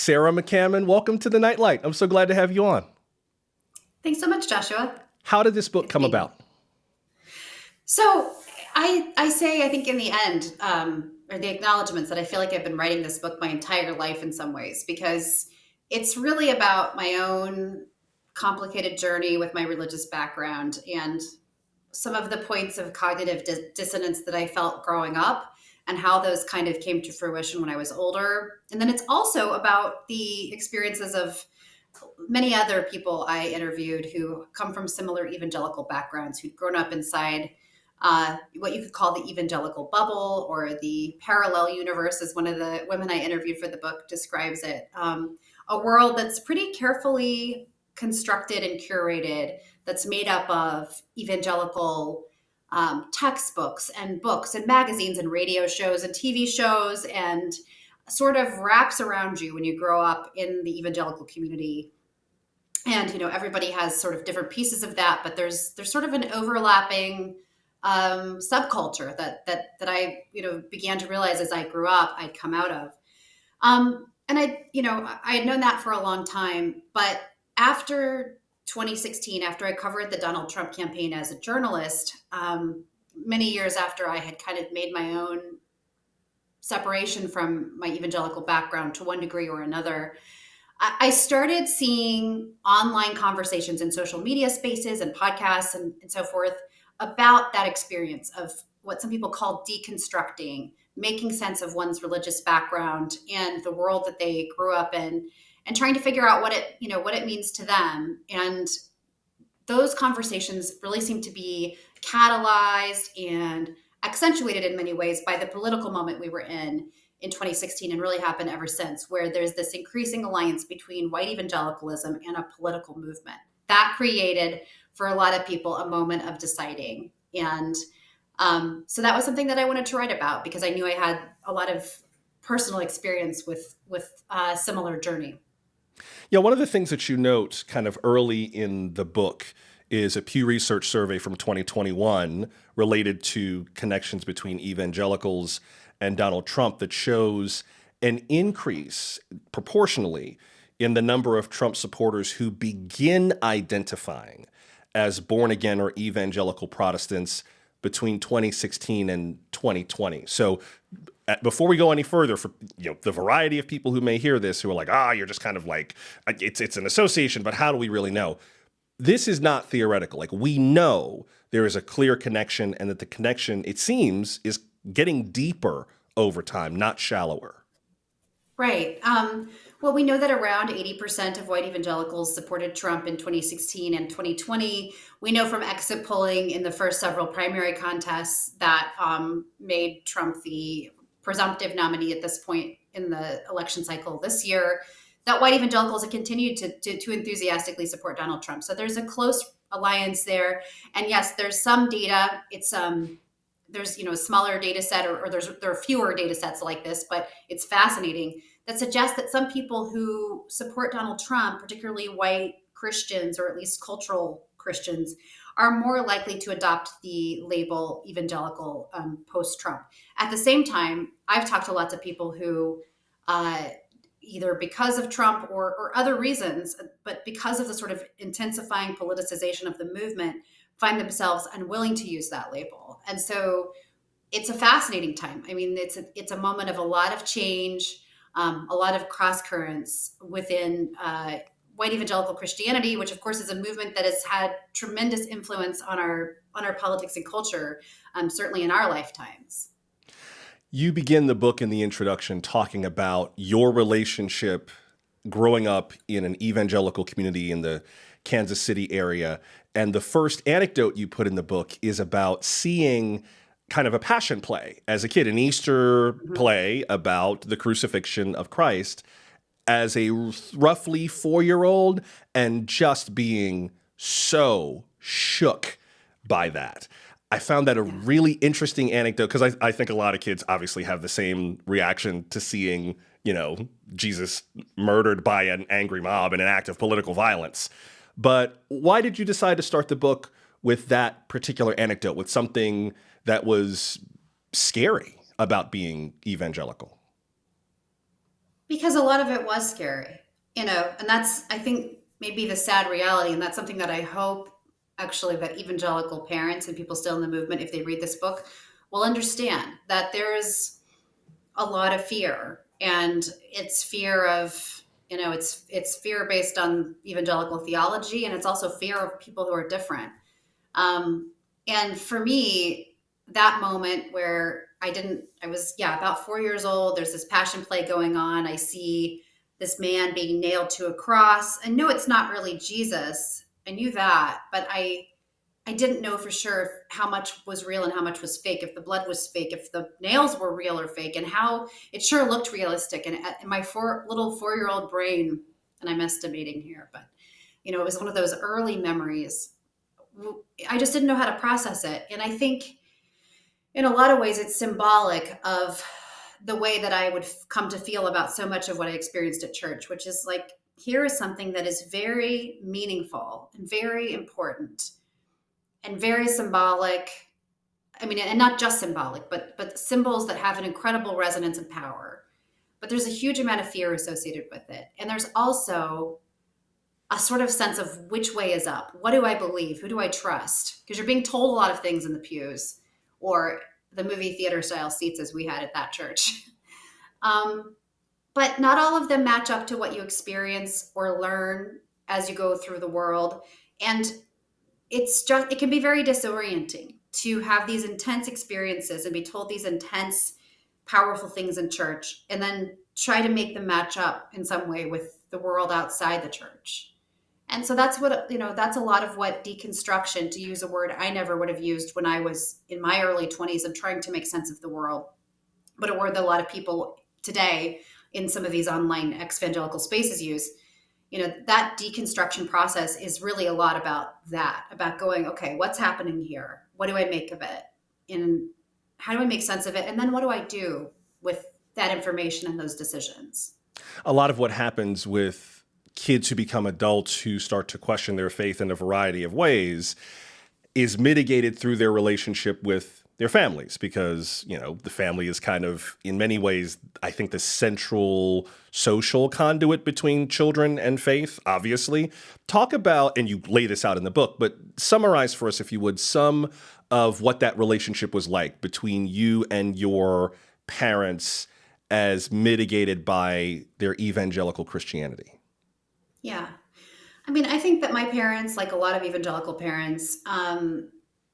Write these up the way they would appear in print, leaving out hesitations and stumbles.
Sarah McCammon, welcome to the Nightlight. I'm so glad to have you on. Thanks so much, Joshua. How did this book come about? So I say, I think in the end, or the acknowledgments, that I feel like I've been writing this book my entire life in some ways, because it's really about my own complicated journey with my religious background and some of the points of cognitive dissonance that I felt growing up and how those kind of came to fruition when I was older. And then it's also about the experiences of many other people I interviewed who come from similar evangelical backgrounds, who'd grown up inside what you could call the evangelical bubble, or the parallel universe, as one of the women I interviewed for the book describes it. A world that's pretty carefully constructed and curated, that's made up of evangelical textbooks and books and magazines and radio shows and TV shows, and sort of wraps around you when you grow up in the evangelical community. And, you know, everybody has sort of different pieces of that, but there's sort of an overlapping subculture that I, began to realize as I grew up, I'd come out of. And I had known that for a long time, but after 2016, after I covered the Donald Trump campaign as a journalist, many years after I had kind of made my own separation from my evangelical background to one degree or another, I started seeing online conversations in social media spaces and podcasts and so forth about that experience of what some people call deconstructing, making sense of one's religious background and the world that they grew up in, and trying to figure out what it means to them. And those conversations really seem to be catalyzed and accentuated in many ways by the political moment we were in 2016, and really happened ever since, where there's this increasing alliance between white evangelicalism and a political movement. That created, for a lot of people, a moment of deciding. And so that was something that I wanted to write about, because I knew I had a lot of personal experience with a similar journey. Yeah, one of the things that you note kind of early in the book is a Pew Research survey from 2021 related to connections between evangelicals and Donald Trump that shows an increase proportionally in the number of Trump supporters who begin identifying as born-again or evangelical Protestants between 2016 and 2020. So before we go any further, for the variety of people who may hear this who are like, you're just kind of like, it's an association, but how do we really know? This is not theoretical. Like, we know there is a clear connection, and that the connection, it seems, is getting deeper over time, not shallower. Right. Well, we know that around 80% of white evangelicals supported Trump in 2016 and 2020. We know from exit polling in the first several primary contests that made Trump the presumptive nominee at this point in the election cycle this year, that white evangelicals have continued to enthusiastically support Donald Trump. So there's a close alliance there. And yes, there's some data. It's there's a smaller data set, or there are fewer data sets like this, but it's fascinating, that suggests that some people who support Donald Trump, particularly white Christians, or at least cultural Christians, are more likely to adopt the label evangelical post-Trump. At the same time, I've talked to lots of people who either because of Trump or other reasons, but because of the sort of intensifying politicization of the movement, find themselves unwilling to use that label. And so it's a fascinating time. I mean, it's a moment of a lot of change, a lot of cross currents within white evangelical Christianity, which of course is a movement that has had tremendous influence on our politics and culture, certainly in our lifetimes. You begin the book in the introduction talking about your relationship growing up in an evangelical community in the Kansas City area. And the first anecdote you put in the book is about seeing kind of a passion play as a kid, an Easter play about the crucifixion of Christ, as a roughly 4-year-old, and just being so shook by that. I found that a really interesting anecdote, because I think a lot of kids obviously have the same reaction to seeing, Jesus murdered by an angry mob in an act of political violence. But why did you decide to start the book with that particular anecdote, with something that was scary about being evangelical? Because a lot of it was scary, and that's, I think, maybe the sad reality. And that's something that I hope actually that evangelical parents and people still in the movement, if they read this book, will understand that there is a lot of fear. And it's fear of, it's fear based on evangelical theology, and it's also fear of people who are different. And for me, that moment where I was, yeah, about 4 years old. There's this passion play going on. I see this man being nailed to a cross. And no, it's not really Jesus. I knew that, but I didn't know for sure how much was real and how much was fake, if the blood was fake, if the nails were real or fake, and how it sure looked realistic. And in my little 4-year-old brain, and I'm estimating here, but it was one of those early memories. I just didn't know how to process it. And I think in a lot of ways it's symbolic of the way that I would come to feel about so much of what I experienced at church, which is like, here is something that is very meaningful and very important and very symbolic. I mean, and not just symbolic, but symbols that have an incredible resonance and power. But there's a huge amount of fear associated with it. And there's also a sort of sense of which way is up. What do I believe? Who do I trust? Because you're being told a lot of things in the pews or the movie theater style seats as we had at that church. But not all of them match up to what you experience or learn as you go through the world. And it can be very disorienting to have these intense experiences and be told these intense, powerful things in church, and then try to make them match up in some way with the world outside the church. And so that's that's a lot of what deconstruction, to use a word I never would have used when I was in my early 20s and trying to make sense of the world, but a word that a lot of people today in some of these online evangelical spaces use. That deconstruction process is really a lot about that, about going, okay, what's happening here? What do I make of it? And how do I make sense of it? And then what do I do with that information and those decisions? A lot of what happens with kids who become adults who start to question their faith in a variety of ways is mitigated through their relationship with their families, because, the family is kind of, in many ways, I think, the central social conduit between children and faith, obviously. Talk about, and you lay this out in the book, but summarize for us, if you would, some of what that relationship was like between you and your parents as mitigated by their evangelical Christianity. Yeah. I mean, I think that my parents, like a lot of evangelical parents,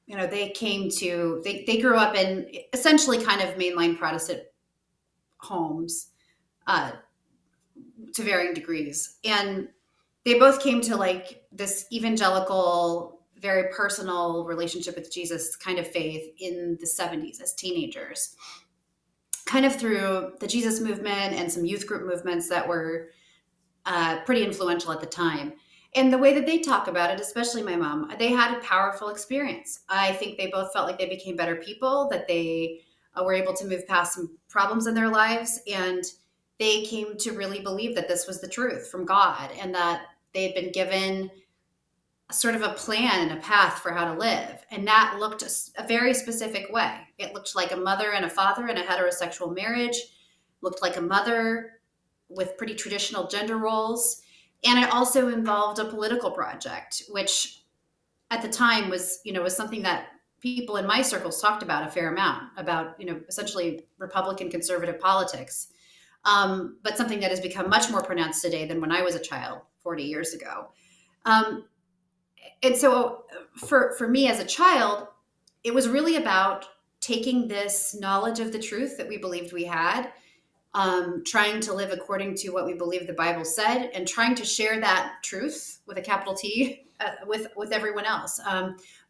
they grew up in essentially kind of mainline Protestant homes to varying degrees. And they both came to like this evangelical, very personal relationship with Jesus kind of faith in the 70s as teenagers, kind of through the Jesus movement and some youth group movements that were pretty influential at the time. And the way that they talk about it, especially my mom, they had a powerful experience. I think they both felt like they became better people, that they were able to move past some problems in their lives. And they came to really believe that this was the truth from God, and that they had been given sort of a plan and a path for how to live. And that looked a very specific way. It looked like a mother and a father in a heterosexual marriage, looked like a mother with pretty traditional gender roles. And it also involved a political project, which at the time was something that people in my circles talked about a fair amount, about, essentially Republican conservative politics, but something that has become much more pronounced today than when I was a child 40 years ago. And so for me as a child, it was really about taking this knowledge of the truth that we believed we had, trying to live according to what we believe the Bible said, and trying to share that truth with a capital T with everyone else,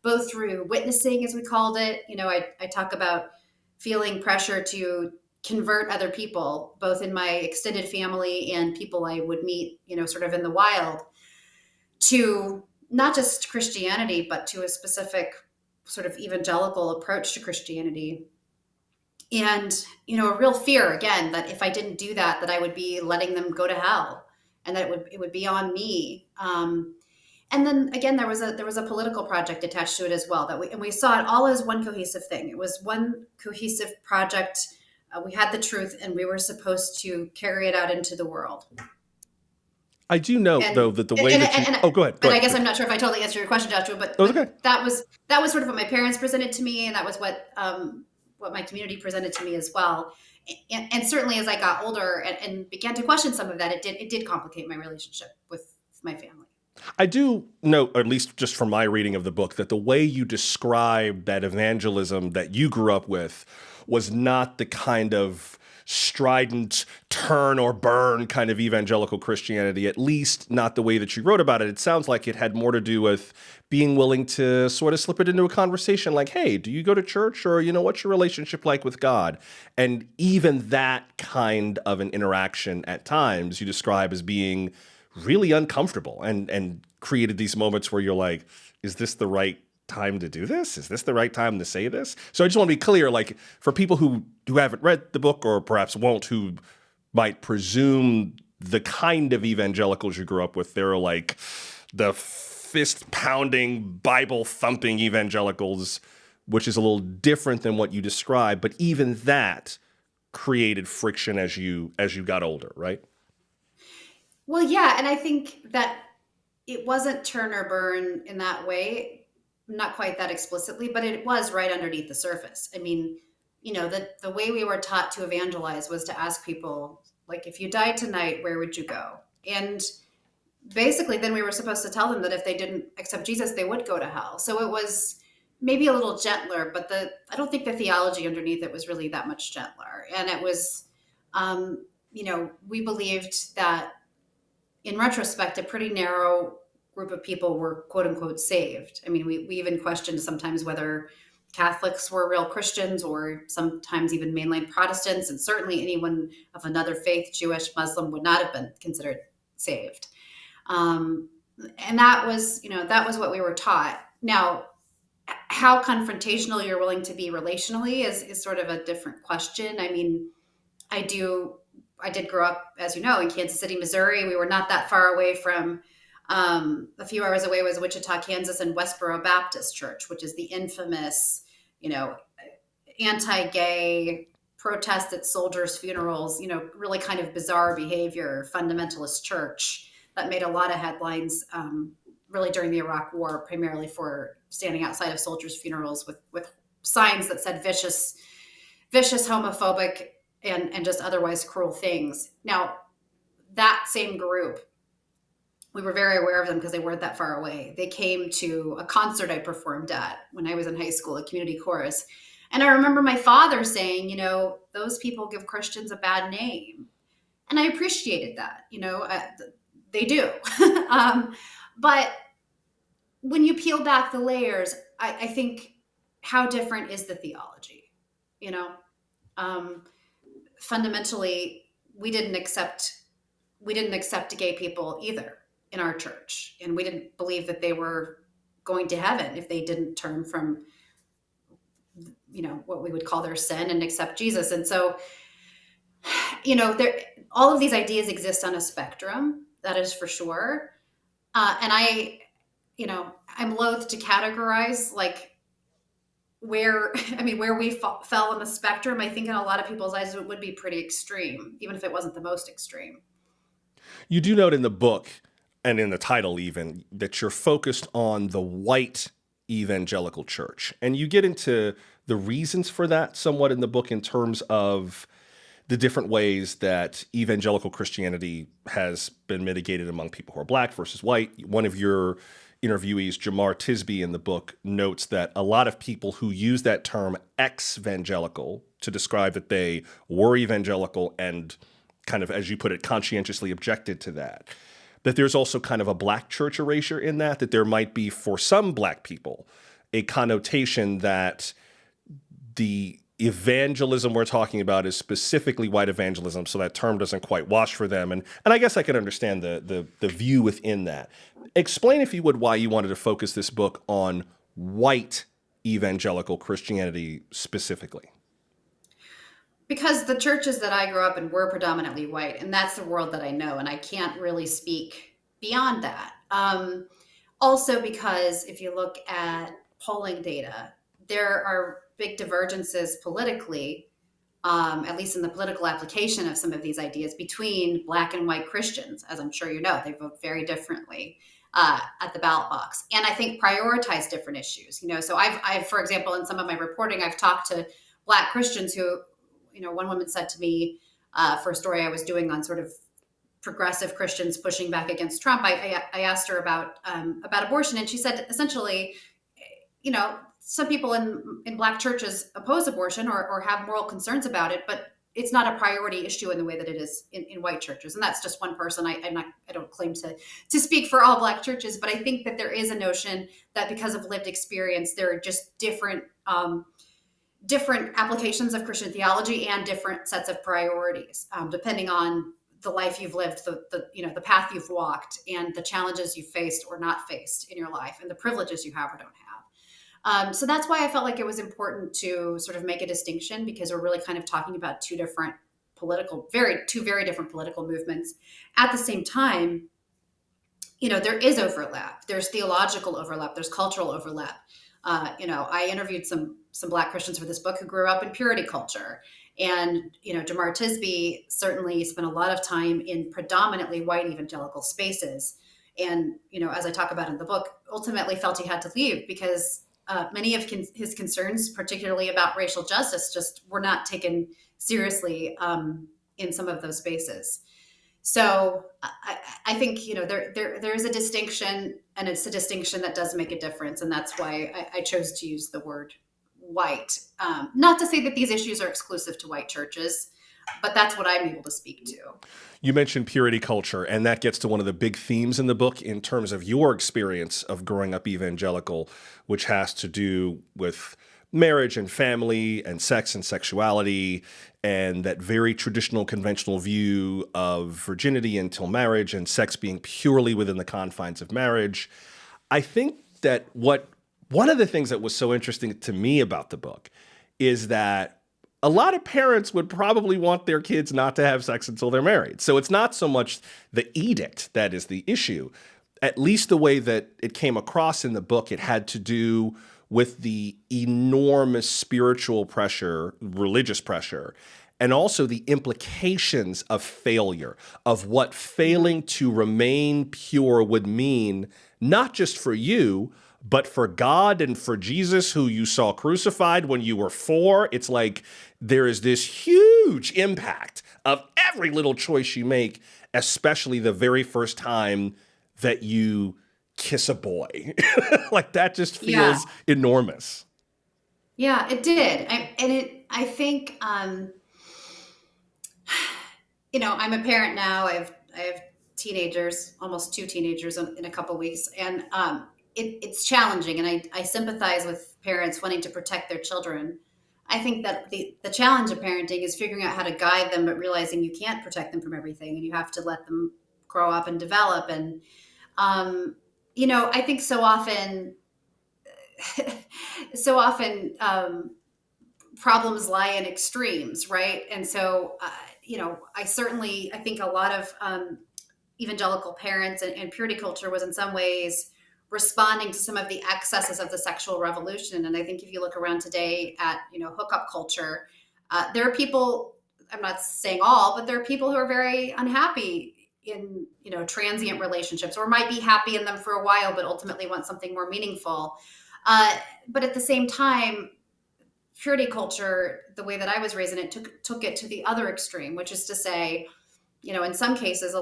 both through witnessing, as we called it. I talk about feeling pressure to convert other people, both in my extended family and people I would meet, sort of in the wild, to not just Christianity, but to a specific sort of evangelical approach to Christianity. And, a real fear, again, that if I didn't do that, that I would be letting them go to hell, and that it would be on me. And then again, there was a political project attached to it as well, we saw it all as one cohesive thing. It was one cohesive project We had the truth, and we were supposed to carry it out into the world. I do note, And though, that the way that you... Oh, go ahead. Go and I ahead. guess I'm not sure if I totally answered your question, Joshua, That was okay. that was sort of what my parents presented to me, and that was what my community presented to me as well. And certainly, as I got older and began to question some of that, it did complicate my relationship with my family. I do note, or at least just from my reading of the book, that the way you describe that evangelism that you grew up with was not the kind of strident turn or burn kind of evangelical Christianity, at least not the way that you wrote about it. It sounds like it had more to do with being willing to sort of slip it into a conversation like, hey, do you go to church? Or, what's your relationship like with God? And even that kind of an interaction at times you describe as being really uncomfortable and created these moments where you're like, is this the right time to do this? Is this the right time to say this? So I just want to be clear, like for people who haven't read the book or perhaps won't, who might presume the kind of evangelicals you grew up with, they're like the fist pounding, Bible thumping evangelicals, which is a little different than what you described. But even that created friction as you got older, right? Well, yeah. And I think that it wasn't turn or burn in that way, not quite that explicitly, but it was right underneath the surface. I mean, the way we were taught to evangelize was to ask people, like, if you died tonight, where would you go? And basically, then we were supposed to tell them that if they didn't accept Jesus, they would go to hell. So it was maybe a little gentler, but I don't think the theology underneath it was really that much gentler. And it was, we believed that in retrospect, a pretty narrow group of people were quote unquote saved. I mean, we even questioned sometimes whether Catholics were real Christians or sometimes even mainline Protestants. And certainly anyone of another faith, Jewish, Muslim, would not have been considered saved. And that was what we were taught. Now, how confrontational you're willing to be relationally is sort of a different question. I mean, I did grow up, as you know, in Kansas City, Missouri. We were not that far away from, a few hours away was Wichita, Kansas, and Westboro Baptist Church, which is the infamous, anti-gay protest at soldiers' funerals, really kind of bizarre behavior, fundamentalist church that made a lot of headlines, really during the Iraq War, primarily for standing outside of soldiers' funerals with signs that said vicious, homophobic, and just otherwise cruel things. Now, that same group, we were very aware of them because they weren't that far away. They came to a concert I performed at when I was in high school, a community chorus. And I remember my father saying, those people give Christians a bad name. And I appreciated that, they do. But when you peel back the layers, I think, how different is the theology? Fundamentally, we didn't accept gay people either in our church, and we didn't believe that they were going to heaven if they didn't turn from what we would call their sin and accept Jesus. And so all of these ideas exist on a spectrum, that is for sure. And I'm loath to categorize like where we fell on the spectrum. I think in a lot of people's eyes it would be pretty extreme, even if it wasn't the most extreme. You do note in the book and in the title even that you're focused on the white evangelical church. And you get into the reasons for that somewhat in the book in terms of the different ways that evangelical Christianity has been mitigated among people who are black versus white. One of your interviewees, Jamar Tisby, in the book notes that a lot of people who use that term exvangelical to describe that they were evangelical and kind of, as you put it, conscientiously objected to that there's also kind of a black church erasure in that there might be, for some black people, a connotation that the evangelism we're talking about is specifically white evangelism, so that term doesn't quite wash for them. And I guess I can understand the view within that. Explain, if you would, why you wanted to focus this book on white evangelical Christianity specifically. Because the churches that I grew up in were predominantly white, and that's the world that I know, and I can't really speak beyond that. Also because if you look at polling data, there are big divergences politically at least in the political application of some of these ideas, between Black and white Christians. As I'm sure you know, they vote very differently at the ballot box, and I think prioritize different issues. So I've, for example, in some of my reporting, I've talked to Black Christians who, one woman said to me for a story I was doing on sort of progressive Christians pushing back against Trump. I asked her about abortion, and she said essentially, some people in Black churches oppose abortion or have moral concerns about it, but it's not a priority issue in the way that it is in white churches. And that's just one person. I don't claim to speak for all Black churches, but I think that there is a notion that because of lived experience, there are just different applications of Christian theology and different sets of priorities, depending on the life you've lived, the path you've walked, and the challenges you've faced or not faced in your life, and the privileges you have or don't have. So that's why I felt like it was important to sort of make a distinction, because we're really kind of talking about two very different political movements. At the same time, there is overlap. There's theological overlap. There's cultural overlap. I interviewed some Black Christians for this book who grew up in purity culture. And, Jamar Tisby certainly spent a lot of time in predominantly white evangelical spaces. And, as I talk about in the book, ultimately felt he had to leave because many of his concerns, particularly about racial justice, just were not taken seriously in some of those spaces. So I think, there is a distinction, and it's a distinction that does make a difference. And that's why I chose to use the word white. Not to say that these issues are exclusive to white churches, but that's what I'm able to speak to. You mentioned purity culture, and that gets to one of the big themes in the book in terms of your experience of growing up evangelical, which has to do with marriage and family and sex and sexuality, and that very traditional, conventional view of virginity until marriage and sex being purely within the confines of marriage. I think that one of the things that was so interesting to me about the book is that a lot of parents would probably want their kids not to have sex until they're married. So it's not so much the edict that is the issue. At least the way that it came across in the book, it had to do with the enormous spiritual pressure, religious pressure, and also the implications of failure, of what failing to remain pure would mean, not just for you, but for God and for Jesus, who you saw crucified when you were 4. It's like there is this huge impact of every little choice you make, especially the very first time that you kiss a boy. Like that just feels enormous. Yeah, it did. I think, I'm a parent now. I have teenagers, almost 2 teenagers in a couple weeks. And, it's challenging, and I sympathize with parents wanting to protect their children. I think that the challenge of parenting is figuring out how to guide them, but realizing you can't protect them from everything, and you have to let them grow up and develop. And, I think so often problems lie in extremes, right? And so, I think a lot of evangelical parents and purity culture was in some ways responding to some of the excesses of the sexual revolution. And I think if you look around today at, hookup culture, there are people, I'm not saying all, but there are people who are very unhappy in, transient relationships, or might be happy in them for a while, but ultimately want something more meaningful. But at the same time, purity culture, the way that I was raised in it, took it to the other extreme, which is to say, in some cases,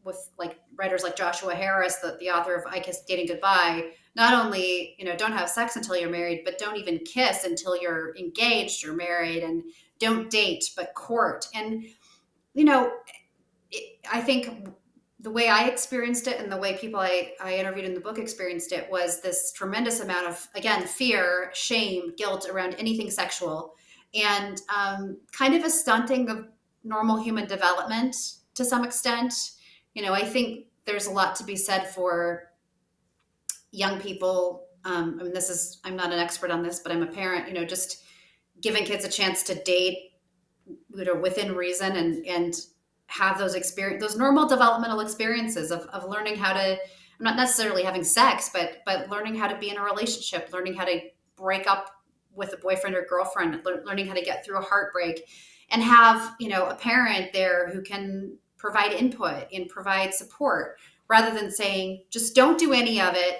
with like writers like Joshua Harris, the author of I Kissed Dating Goodbye, not only, don't have sex until you're married, but don't even kiss until you're engaged or married, and don't date, but court. And, I think the way I experienced it and the way people I interviewed in the book experienced it was this tremendous amount of, again, fear, shame, guilt around anything sexual, and kind of a stunting of normal human development to some extent. I think there's a lot to be said for young people. I'm not an expert on this, but I'm a parent, just giving kids a chance to date, within reason, and have those normal developmental experiences of learning how to, I'm not necessarily having sex, but learning how to be in a relationship, learning how to break up with a boyfriend or girlfriend, learning how to get through a heartbreak, and have, a parent there who can provide input and provide support, rather than saying, just don't do any of it.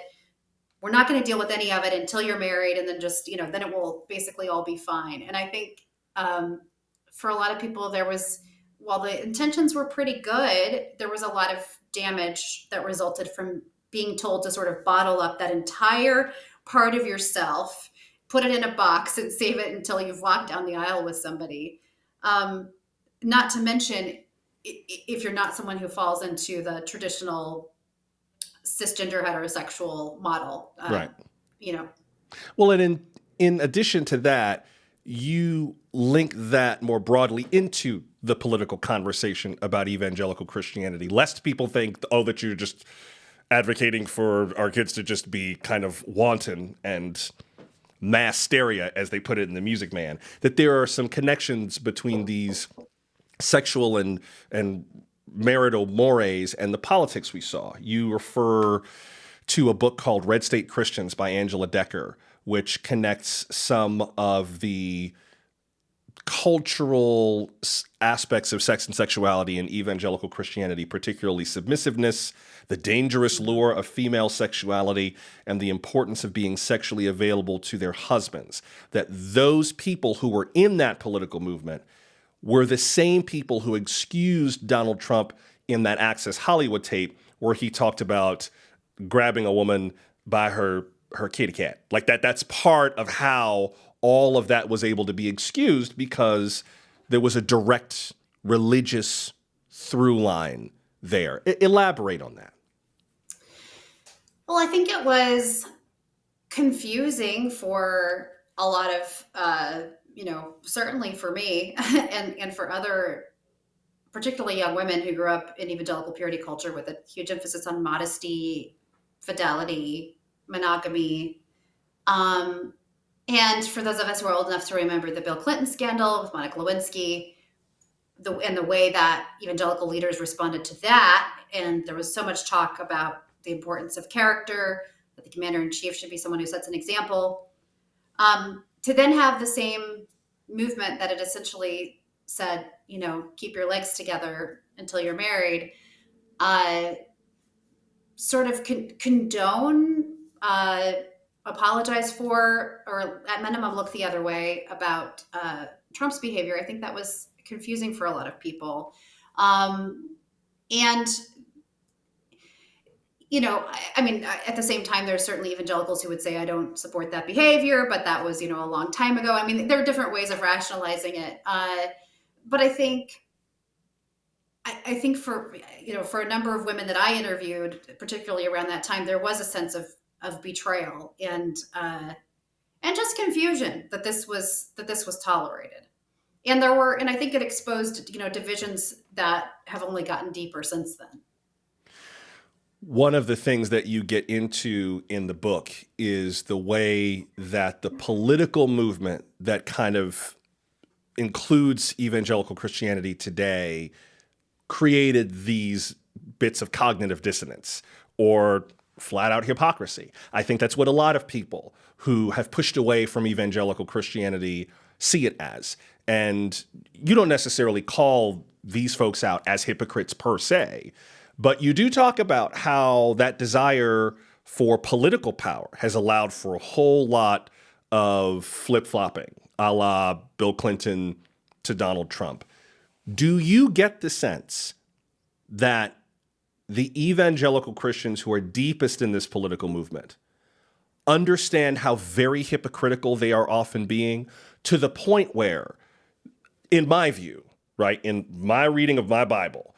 We're not going to deal with any of it until you're married. And then just, then it will basically all be fine. And I think for a lot of people, while the intentions were pretty good, there was a lot of damage that resulted from being told to sort of bottle up that entire part of yourself, put it in a box and save it until you've walked down the aisle with somebody. Not to mention, if you're not someone who falls into the traditional cisgender heterosexual model, Right. you know. Well, and in addition to that, you link that more broadly into the political conversation about evangelical Christianity, lest people think, that you're just advocating for our kids to just be kind of wanton and mass hysteria, as they put it in The Music Man, that there are some connections between these sexual and marital mores and the politics we saw. You refer to a book called Red State Christians by Angela Decker, which connects some of the cultural aspects of sex and sexuality in evangelical Christianity, particularly submissiveness, the dangerous lure of female sexuality, and the importance of being sexually available to their husbands. That those people who were in that political movement were the same people who excused Donald Trump in that Access Hollywood tape where he talked about grabbing a woman by her kitty cat. Like that's part of how all of that was able to be excused, because there was a direct religious through line there. Elaborate on that. Well, I think it was confusing for a lot of, certainly for me and for other, particularly young women who grew up in evangelical purity culture with a huge emphasis on modesty, fidelity, monogamy. And for those of us who are old enough to remember the Bill Clinton scandal with Monica Lewinsky, and the way that evangelical leaders responded to that, and there was so much talk about the importance of character, that the commander-in-chief should be someone who sets an example. To then have the same movement that it essentially said, keep your legs together until you're married, sort of condone, apologize for, or at minimum look the other way about Trump's behavior. I think that was confusing for a lot of people. And at the same time, there's certainly evangelicals who would say, I don't support that behavior, but that was, a long time ago. I mean, there are different ways of rationalizing it. But I think for a number of women that I interviewed, particularly around that time, there was a sense of betrayal and just confusion that this was tolerated. And I think it exposed, divisions that have only gotten deeper since then. One of the things that you get into in the book is the way that the political movement that kind of includes evangelical Christianity today created these bits of cognitive dissonance or flat out hypocrisy. I think that's what a lot of people who have pushed away from evangelical Christianity see it as. And you don't necessarily call these folks out as hypocrites per se, but you do talk about how that desire for political power has allowed for a whole lot of flip-flopping, a la Bill Clinton to Donald Trump. Do you get the sense that the evangelical Christians who are deepest in this political movement understand how very hypocritical they are often being, to the point where, in my view, right, in my reading of my Bible,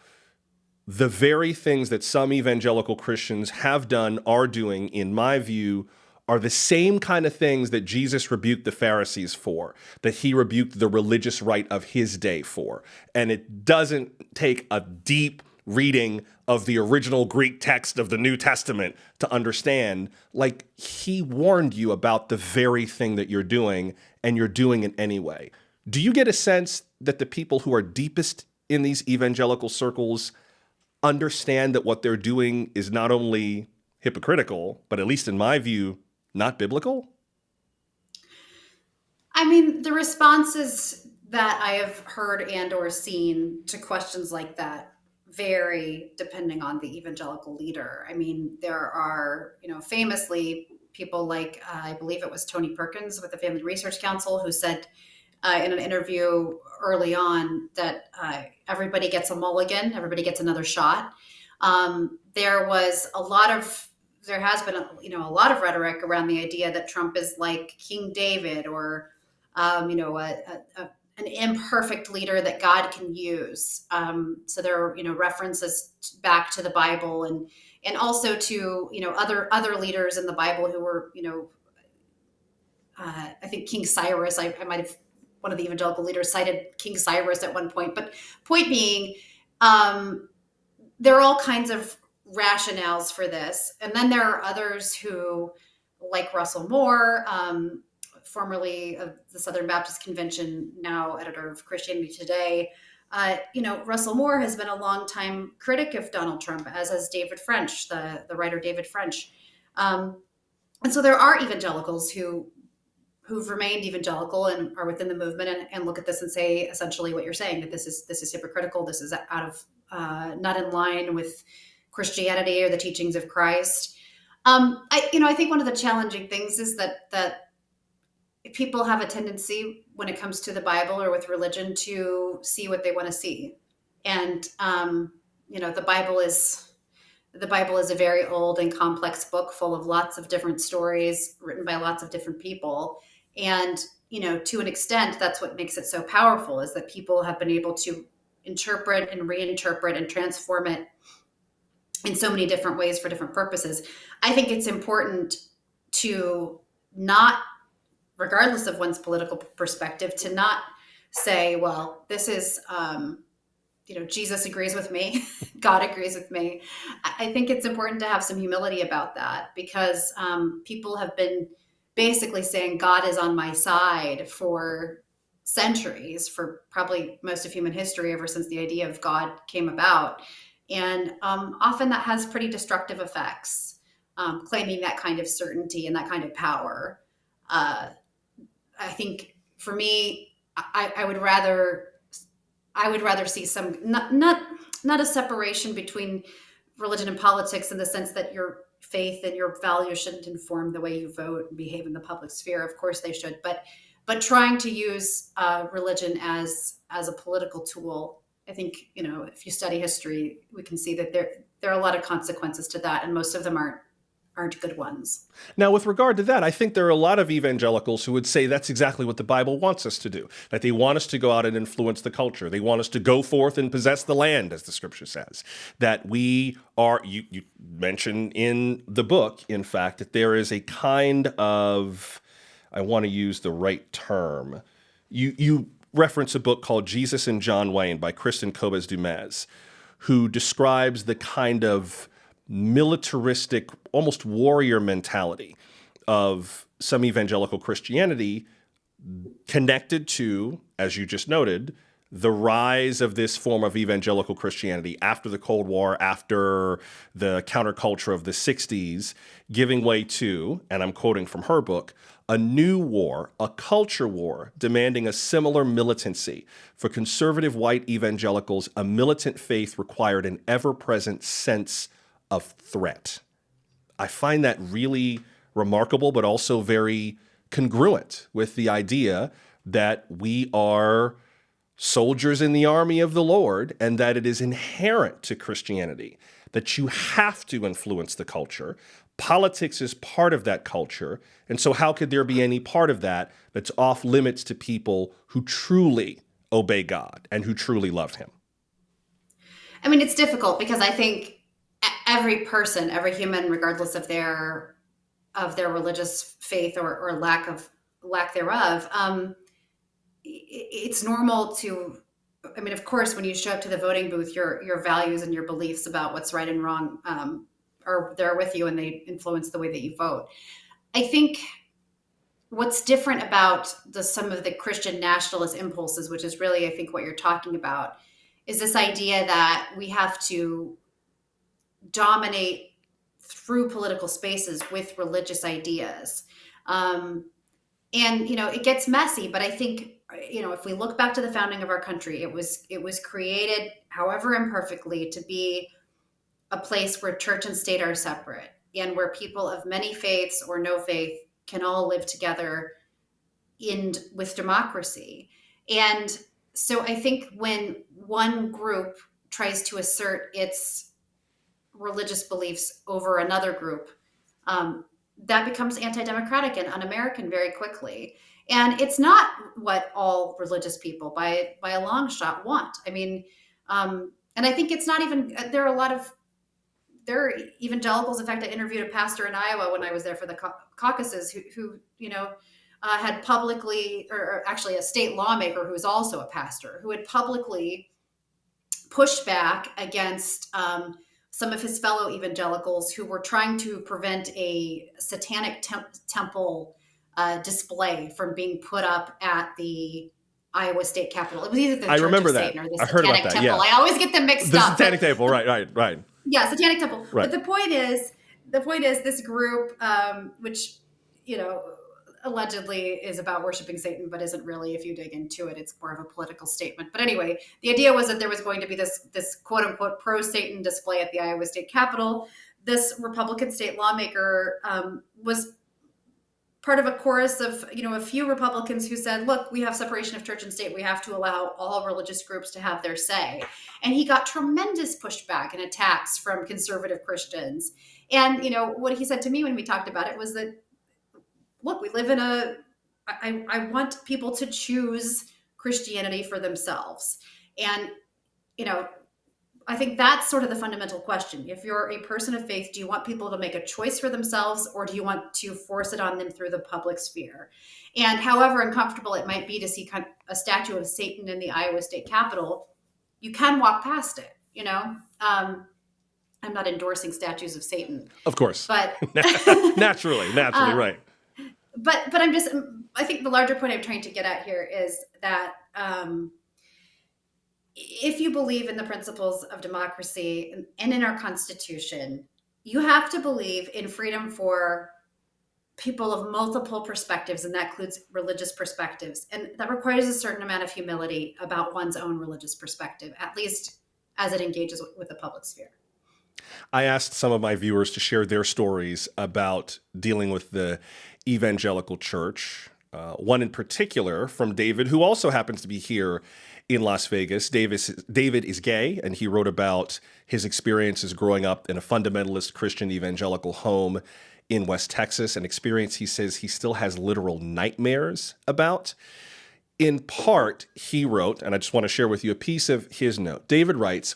the very things that some evangelical Christians have done, are doing, in my view, are the same kind of things that Jesus rebuked the Pharisees for, that he rebuked the religious right of his day for. And it doesn't take a deep reading of the original Greek text of the New Testament to understand, like, he warned you about the very thing that you're doing, and you're doing it anyway. Do you get a sense that the people who are deepest in these evangelical circles understand that what they're doing is not only hypocritical, but at least in my view, not biblical? I mean, the responses that I have heard and or seen to questions like that vary depending on the evangelical leader. I mean, there are, famously people like I believe it was Tony Perkins with the Family Research Council who said in an interview early on that everybody gets a mulligan, everybody gets another shot. There was a lot of there has been a lot of rhetoric around the idea that Trump is like King David or an imperfect leader that God can use. So there are references back to the Bible and also to other leaders in the Bible who were I think King Cyrus. I might have one of the evangelical leaders cited King Cyrus at one point. But point being, there are all kinds of rationales for this, and then there are others who, like Russell Moore, formerly of the Southern Baptist Convention, now editor of Christianity Today. Russell Moore has been a longtime critic of Donald Trump, as has David French, the writer David French. And so there are evangelicals who've remained evangelical and are within the movement and look at this and say essentially what you're saying, that this is hypocritical. This is out of not in line with Christianity or the teachings of Christ. I think one of the challenging things is that people have a tendency when it comes to the Bible or with religion to see what they want to see. And, the Bible is a very old and complex book full of lots of different stories written by lots of different people. And, to an extent, that's what makes it so powerful, is that people have been able to interpret and reinterpret and transform it in so many different ways for different purposes. I think it's important to not, regardless of one's political perspective, to not say, well, this is, Jesus agrees with me, God agrees with me. I think it's important to have some humility about that, because people have been basically saying God is on my side for centuries, for probably most of human history, ever since the idea of God came about. And often that has pretty destructive effects, claiming that kind of certainty and that kind of power. I think for me, I would rather see some not a separation between religion and politics, in the sense that your faith and your values shouldn't inform the way you vote and behave in the public sphere. Of course they should, but trying to use religion as a political tool. I think if you study history, we can see that there are a lot of consequences to that, and most of them aren't good ones. Now, with regard to that, I think there are a lot of evangelicals who would say that's exactly what the Bible wants us to do, that they want us to go out and influence the culture. They want us to go forth and possess the land, as the scripture says, that we are, you mention in the book, in fact, that there is a kind of, I want to use the right term. You reference a book called Jesus and John Wayne by Kristen Kobes-Dumez, who describes the kind of militaristic, almost warrior mentality of some evangelical Christianity, connected to, as you just noted, the rise of this form of evangelical Christianity after the Cold War, after the counterculture of the 60s, giving way to, and I'm quoting from her book, a new war, a culture war, demanding a similar militancy. For conservative white evangelicals, a militant faith required an ever-present sense of threat. I find that really remarkable, but also very congruent with the idea that we are soldiers in the army of the Lord, and that it is inherent to Christianity that you have to influence the culture. Politics is part of that culture. And so how could there be any part of that that's off limits to people who truly obey God and who truly love him? I mean, it's difficult because I think every person, every human, regardless of their religious faith or lack thereof, it's normal to. I mean, of course, when you show up to the voting booth, your values and your beliefs about what's right and wrong are there with you, and they influence the way that you vote. I think what's different about some of the Christian nationalist impulses, which is really, I think, what you're talking about, is this idea that we have to dominate through political spaces with religious ideas. And, it gets messy, but I think, if we look back to the founding of our country, it was created, however imperfectly, to be a place where church and state are separate, and where people of many faiths or no faith can all live together with democracy. And so I think when one group tries to assert its religious beliefs over another group, that becomes anti-democratic and un-American very quickly. And it's not what all religious people by a long shot want. I mean, and I think it's not even, there are evangelicals. In fact, I interviewed a pastor in Iowa when I was there for the caucuses who had publicly, or actually a state lawmaker who was also a pastor, who had publicly pushed back against some of his fellow evangelicals who were trying to prevent a satanic temple display from being put up at the Iowa State Capitol. It was either the I Church remember of that. Satan or the I heard Satanic about that, Temple. yeah. I always get them mixed The up. Satanic Temple, right. Yeah, Satanic Temple. Right. But the point is this group, which, allegedly is about worshiping Satan, but isn't really. If you dig into it, it's more of a political statement. But anyway, the idea was that there was going to be this quote unquote pro-Satan display at the Iowa State Capitol. This Republican state lawmaker was part of a chorus of, a few Republicans who said, look, we have separation of church and state. We have to allow all religious groups to have their say. And he got tremendous pushback and attacks from conservative Christians. And, what he said to me when we talked about it was that, look, we live in I want people to choose Christianity for themselves. And, I think that's sort of the fundamental question. If you're a person of faith, do you want people to make a choice for themselves, or do you want to force it on them through the public sphere? And however uncomfortable it might be to see a statue of Satan in the Iowa State Capitol, you can walk past it, I'm not endorsing statues of Satan. Of course. But naturally, right. But I think the larger point I'm trying to get at here is that if you believe in the principles of democracy and in our Constitution, you have to believe in freedom for people of multiple perspectives, and that includes religious perspectives. And that requires a certain amount of humility about one's own religious perspective, at least as it engages with the public sphere. I asked some of my viewers to share their stories about dealing with the evangelical church. One in particular from David, who also happens to be here in Las Vegas. David is gay, and he wrote about his experiences growing up in a fundamentalist Christian evangelical home in West Texas, an experience he says he still has literal nightmares about. In part, he wrote, and I just want to share with you a piece of his note. David writes,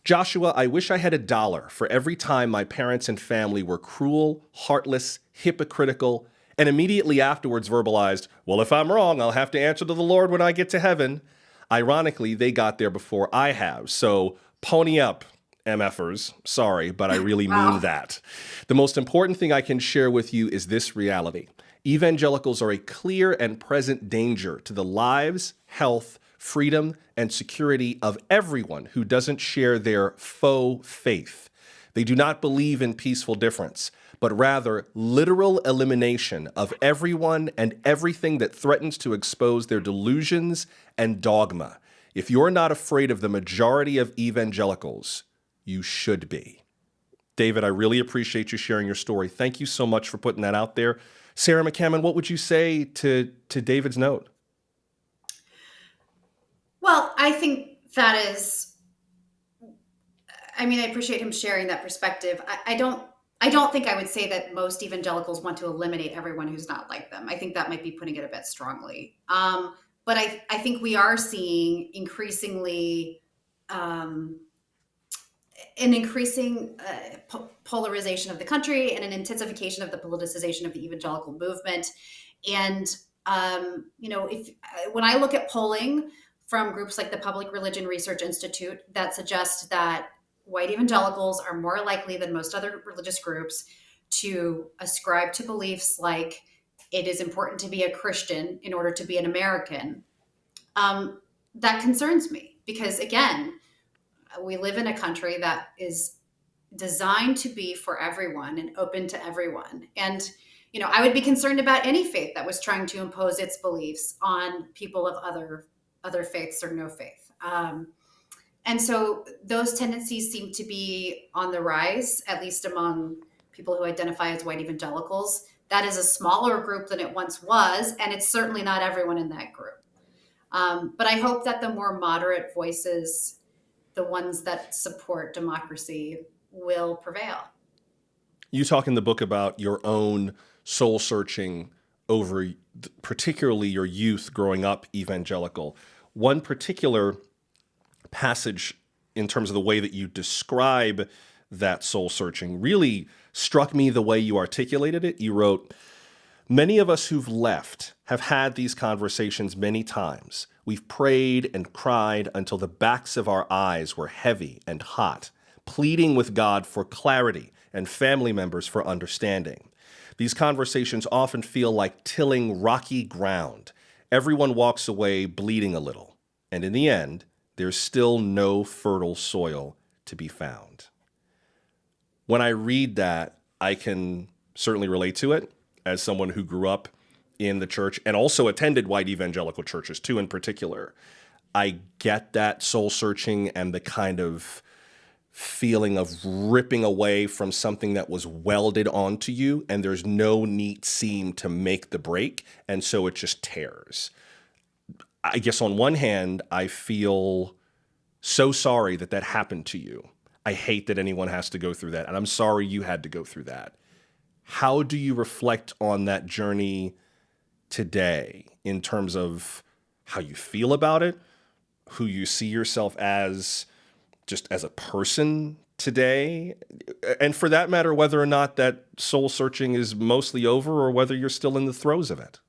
Joshua, I wish I had $1 for every time my parents and family were cruel, heartless, hypocritical, and immediately afterwards verbalized, well, if I'm wrong, I'll have to answer to the Lord when I get to heaven. Ironically, they got there before I have. So pony up, MFers. Sorry, but I really mean that. The most important thing I can share with you is this reality. Evangelicals are a clear and present danger to the lives, health, freedom, and security of everyone who doesn't share their faux faith. They do not believe in peaceful difference, but rather literal elimination of everyone and everything that threatens to expose their delusions and dogma. If you're not afraid of the majority of evangelicals, you should be. David, I really appreciate you sharing your story. Thank you so much for putting that out there. Sarah McCammon, what would you say to David's note? Well, I think that is, I appreciate him sharing that perspective. I don't think I would say that most evangelicals want to eliminate everyone who's not like them. I think that might be putting it a bit strongly. But I think we are seeing increasingly an increasing polarization of the country and an intensification of the politicization of the evangelical movement. And, when I look at polling from groups like the Public Religion Research Institute that suggest that white evangelicals are more likely than most other religious groups to ascribe to beliefs like it is important to be a Christian in order to be an American, that concerns me because, again, we live in a country that is designed to be for everyone and open to everyone. And I would be concerned about any faith that was trying to impose its beliefs on people of other faiths or no faith. And so those tendencies seem to be on the rise, at least among people who identify as white evangelicals. That is a smaller group than it once was, and it's certainly not everyone in that group. But I hope that the more moderate voices, the ones that support democracy, will prevail. You talk in the book about your own soul searching over particularly your youth growing up evangelical. One particular passage in terms of the way that you describe that soul searching really struck me the way you articulated it. You wrote, "Many of us who've left have had these conversations many times. We've prayed and cried until the backs of our eyes were heavy and hot, pleading with God for clarity and family members for understanding. These conversations often feel like tilling rocky ground. Everyone walks away bleeding a little, and in the end, there's still no fertile soil to be found." When I read that, I can certainly relate to it as someone who grew up in the church and also attended white evangelical churches too in particular. I get that soul searching and the kind of feeling of ripping away from something that was welded onto you and there's no neat seam to make the break, and so it just tears. I guess on one hand, I feel so sorry that that happened to you. I hate that anyone has to go through that, and I'm sorry you had to go through that. How do you reflect on that journey today in terms of how you feel about it, who you see yourself as just as a person today, and for that matter, whether or not that soul searching is mostly over or whether you're still in the throes of it?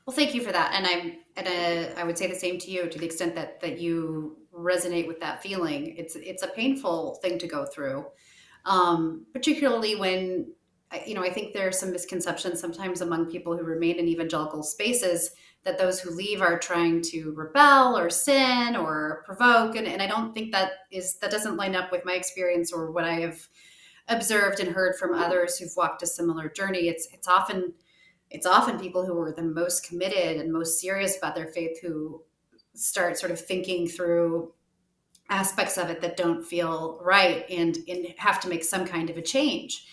Well, thank you for that. And I would say the same to you, to the extent that you resonate with that feeling. It's a painful thing to go through, particularly when, I think there are some misconceptions sometimes among people who remain in evangelical spaces that those who leave are trying to rebel or sin or provoke. And I don't think that doesn't line up with my experience or what I have observed and heard from others who've walked a similar journey. It's often people who are the most committed and most serious about their faith who start sort of thinking through aspects of it that don't feel right and have to make some kind of a change.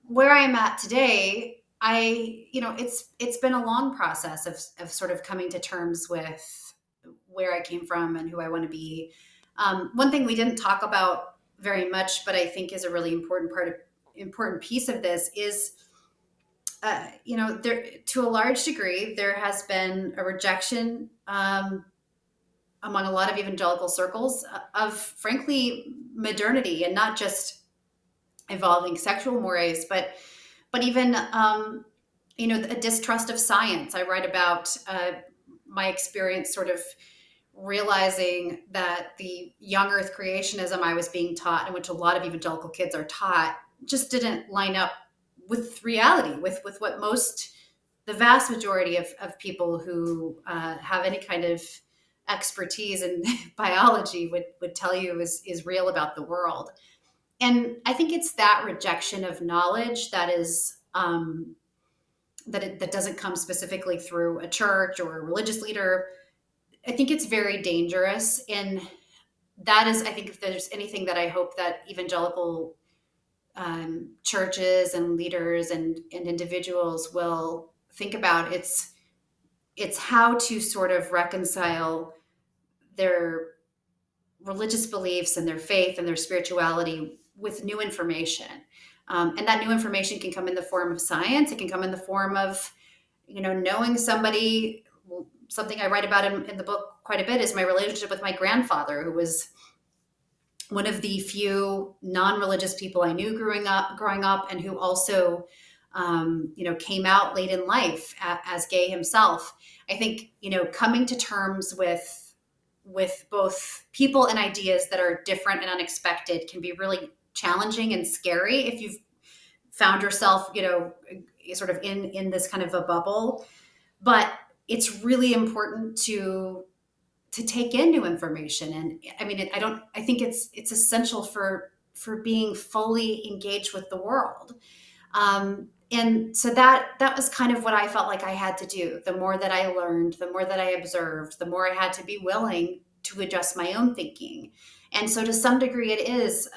Where I'm at today, it's been a long process of sort of coming to terms with where I came from and who I want to be. One thing we didn't talk about very much, but I think is a really important piece of this is, there, to a large degree, there has been a rejection among a lot of evangelical circles of, frankly, modernity, and not just involving sexual mores, but even a distrust of science. I write about my experience sort of realizing that the young earth creationism I was being taught, and which a lot of evangelical kids are taught, just didn't line up with reality, with what the vast majority of people who have any kind of expertise in biology would tell you is real about the world. And I think it's that rejection of knowledge that is that doesn't come specifically through a church or a religious leader. I think it's very dangerous, and that is, I think, if there's anything that I hope that evangelical churches and leaders and individuals will think about, it's how to sort of reconcile their religious beliefs and their faith and their spirituality with new information. And that new information can come in the form of science. It can come in the form of, knowing somebody. Something I write about in the book quite a bit is my relationship with my grandfather, who was one of the few non-religious people I knew growing up, and who also, came out late in life as gay himself. I think, coming to terms with both people and ideas that are different and unexpected can be really challenging and scary if you've found yourself, sort of in this kind of a bubble. But it's really important to take in new information. And I think it's essential for being fully engaged with the world. And so that was kind of what I felt like I had to do. The more that I learned, the more that I observed, the more I had to be willing to adjust my own thinking. And so to some degree, it is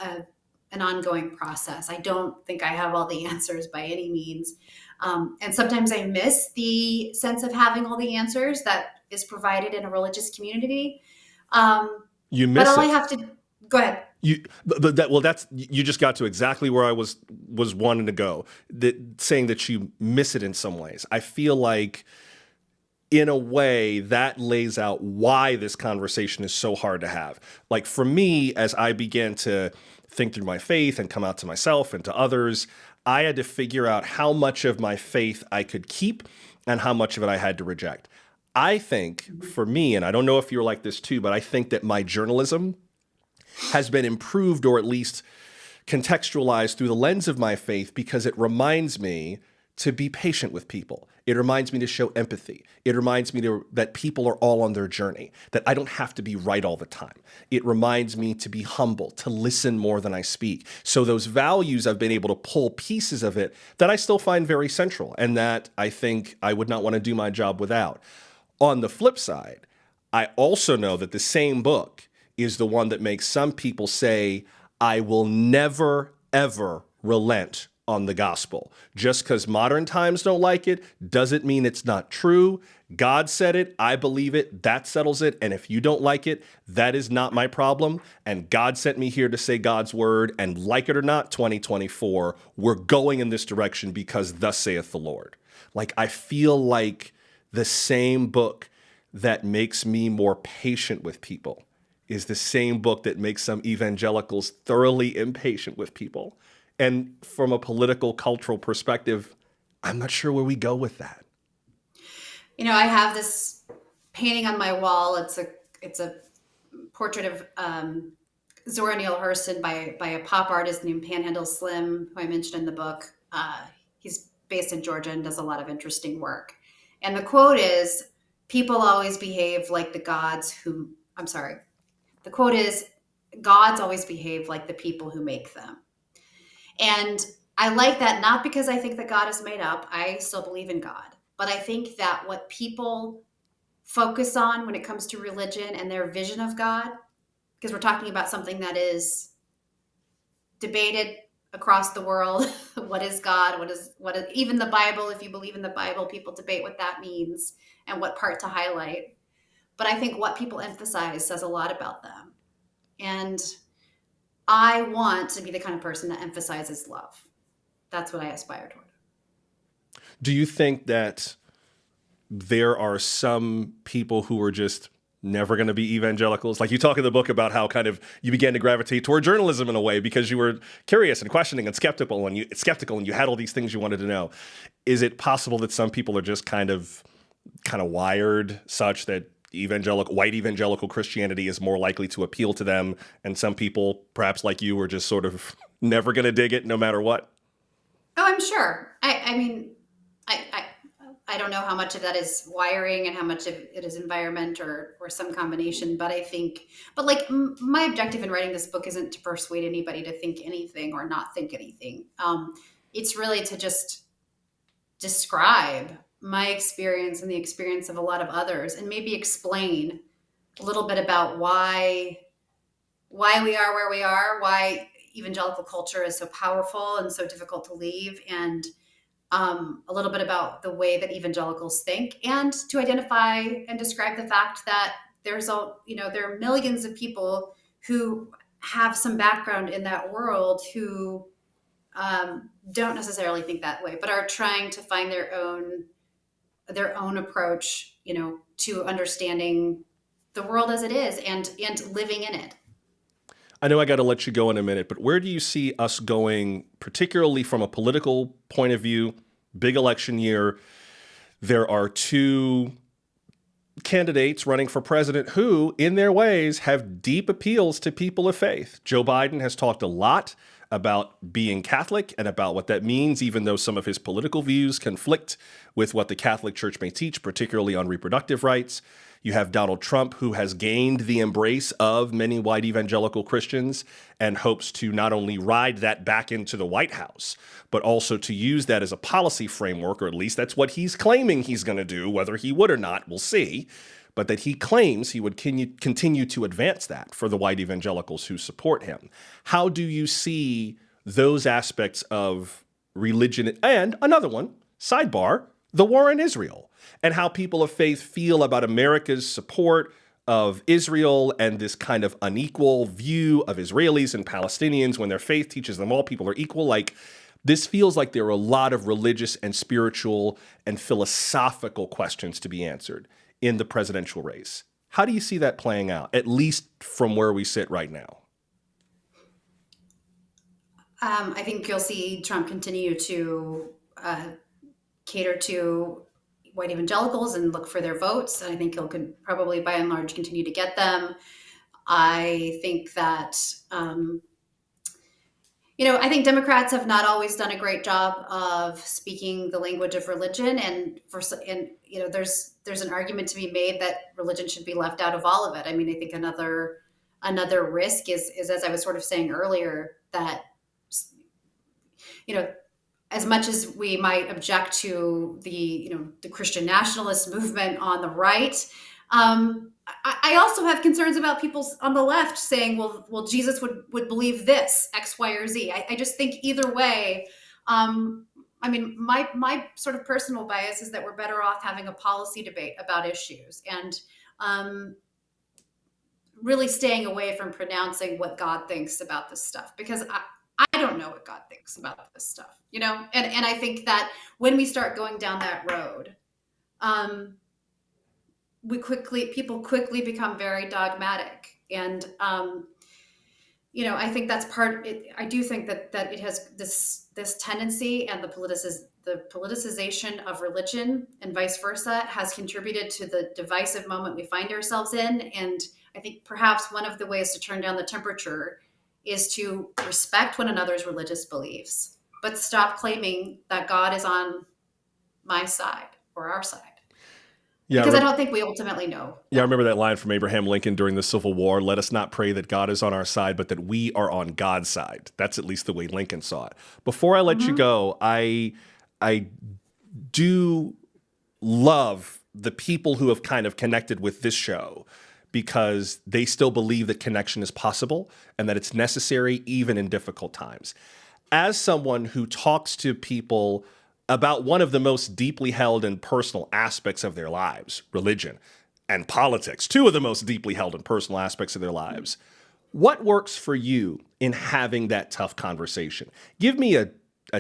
an ongoing process. I don't think I have all the answers by any means. And sometimes I miss the sense of having all the answers that is provided in a religious community. You But miss all I it. have to go ahead. You just got to exactly where I was wanting to go. Saying that you miss it in some ways. I feel like, in a way, that lays out why this conversation is so hard to have. Like for me, as I began to think through my faith and come out to myself and to others, I had to figure out how much of my faith I could keep and how much of it I had to reject. I think for me, and I don't know if you're like this too, but I think that my journalism has been improved, or at least contextualized through the lens of my faith, because it reminds me to be patient with people. It reminds me to show empathy. It reminds me that people are all on their journey, that I don't have to be right all the time. It reminds me to be humble, to listen more than I speak. So those values, I've been able to pull pieces of it that I still find very central, and that I think I would not want to do my job without. On the flip side, I also know that the same book is the one that makes some people say, I will never, ever relent on the gospel. Just because modern times don't like it doesn't mean it's not true. God said it. I believe it. That settles it. And if you don't like it, that is not my problem. And God sent me here to say God's word. And like it or not, 2024, we're going in this direction because thus saith the Lord. Like, I feel like the same book that makes me more patient with people is the same book that makes some evangelicals thoroughly impatient with people. And from a political, cultural perspective, I'm not sure where we go with that. I have this painting on my wall. It's a portrait of Zora Neale Hurston by a pop artist named Panhandle Slim, who I mentioned in the book. He's based in Georgia and does a lot of interesting work. And the quote is, people always behave like the gods who, I'm sorry, the quote is, gods always behave like the people who make them. And I like that, not because I think that God is made up. I still believe in God. But I think that what people focus on when it comes to religion and their vision of God, because we're talking about something that is debated across the world. What is God? What is even the Bible? If you believe in the Bible, people debate what that means and what part to highlight. But I think what people emphasize says a lot about them. And I want to be the kind of person that emphasizes love. That's what I aspire toward. Do you think that there are some people who are just never going to be evangelicals? Like, you talk in the book about how kind of you began to gravitate toward journalism in a way because you were curious and questioning and skeptical, and you had all these things you wanted to know. Is it possible that some people are just kind of wired such that white evangelical Christianity is more likely to appeal to them, and some people, perhaps like you, are just sort of never going to dig it no matter what? Oh, I'm sure. I mean, I don't know how much of that is wiring and how much of it is environment or some combination, but I think, my objective in writing this book isn't to persuade anybody to think anything or not think anything. It's really to just describe my experience and the experience of a lot of others, and maybe explain a little bit about why we are where we are, why evangelical culture is so powerful and so difficult to leave, and a little bit about the way that evangelicals think, and to identify and describe the fact that there are millions of people who have some background in that world who don't necessarily think that way, but are trying to find their own approach, to understanding the world as it is and living in it. I know I got to let you go in a minute, but where do you see us going, particularly from a political point of view? Big election year. There are two candidates running for president who, in their ways, have deep appeals to people of faith. Joe Biden has talked a lot about being Catholic and about what that means, even though some of his political views conflict with what the Catholic Church may teach, particularly on reproductive rights. You have Donald Trump, who has gained the embrace of many white evangelical Christians and hopes to not only ride that back into the White House, but also to use that as a policy framework, or at least that's what he's claiming he's going to do. Whether he would or not, we'll see. But that he claims he would continue to advance that for the white evangelicals who support him. How do you see those aspects of religion? And another one, sidebar, the war in Israel, and how people of faith feel about America's support of Israel and this kind of unequal view of Israelis and Palestinians when their faith teaches them all people are equal. Like, this feels like there are a lot of religious and spiritual and philosophical questions to be answered in the presidential race. How do you see that playing out, at least from where we sit right now? I think you'll see Trump continue to cater to white evangelicals and look for their votes. And I think he'll probably, by and large, continue to get them. I think that, I think Democrats have not always done a great job of speaking the language of religion. And there's an argument to be made that religion should be left out of all of it. I mean, I think another risk is, as I was sort of saying earlier, that, as much as we might object to the Christian nationalist movement on the right, I also have concerns about people on the left saying, well, Jesus would believe this, X, Y, or Z. I just think either way, my sort of personal bias is that we're better off having a policy debate about issues and really staying away from pronouncing what God thinks about this stuff, because I don't know what God thinks about this stuff, and I think that when we start going down that road, people quickly become very dogmatic. And, I think that's I do think that it has this tendency, and the politicization of religion and vice versa has contributed to the divisive moment we find ourselves in. And I think perhaps one of the ways to turn down the temperature is to respect one another's religious beliefs, but stop claiming that God is on my side or our side. Yeah, because I don't think we ultimately know. Yeah, I remember that line from Abraham Lincoln during the Civil War: "Let us not pray that God is on our side, but that we are on God's side." That's at least the way Lincoln saw it. Before I let you go, I do love the people who have kind of connected with this show, because they still believe that connection is possible and that it's necessary even in difficult times. As someone who talks to people about one of the most deeply held and personal aspects of their lives, religion and politics, two of the most deeply held and personal aspects of their lives, what works for you in having that tough conversation? Give me a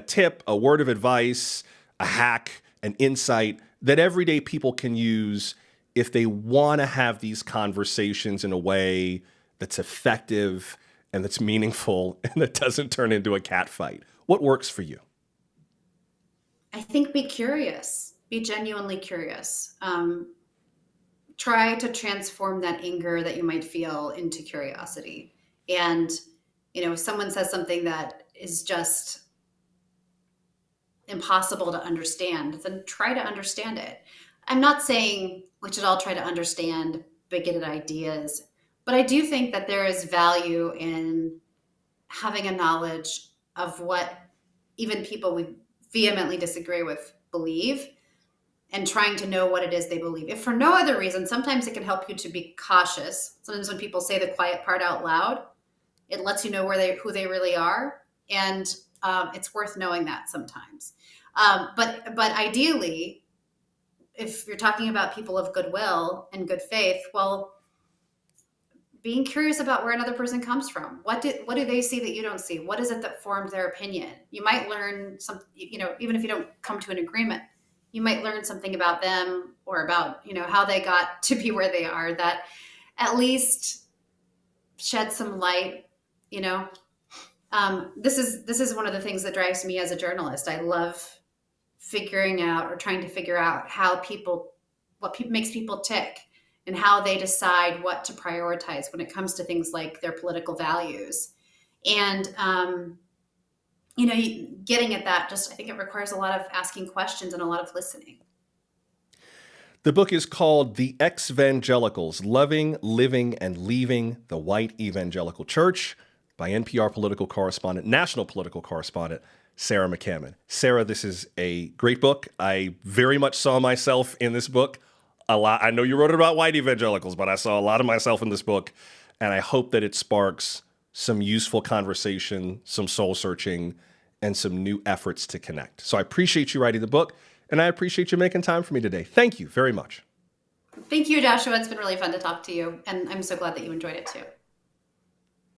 tip, a word of advice, a hack, an insight that everyday people can use if they want to have these conversations in a way that's effective and that's meaningful and that doesn't turn into a cat fight. What works for you? I think be curious, be genuinely curious. Try to transform that anger that you might feel into curiosity. And, if someone says something that is just impossible to understand, then try to understand it. I'm not saying we should all try to understand bigoted ideas, but I do think that there is value in having a knowledge of what even people we vehemently disagree with believe, and trying to know what it is they believe. If for no other reason, sometimes it can help you to be cautious. Sometimes when people say the quiet part out loud, it lets you know who they really are. And it's worth knowing that sometimes. But ideally, if you're talking about people of goodwill and good faith, well, being curious about where another person comes from. What do they see that you don't see? What is it that formed their opinion? You might learn some, even if you don't come to an agreement, you might learn something about them or about, how they got to be where they are, that at least shed some light. This is one of the things that drives me as a journalist. I love figuring out or trying to figure out what makes people tick and how they decide what to prioritize when it comes to things like their political values. And getting at that, just I think it requires a lot of asking questions and a lot of listening. The book is called The Exvangelicals, Loving, Living, and Leaving the White Evangelical Church by NPR national political correspondent, Sarah McCammon. Sarah, this is a great book. I very much saw myself in this book. A lot. I know you wrote it about white evangelicals, but I saw a lot of myself in this book, and I hope that it sparks some useful conversation, some soul searching, and some new efforts to connect. So I appreciate you writing the book, and I appreciate you making time for me today. Thank you very much. Thank you, Joshua. It's been really fun to talk to you, and I'm so glad that you enjoyed it too.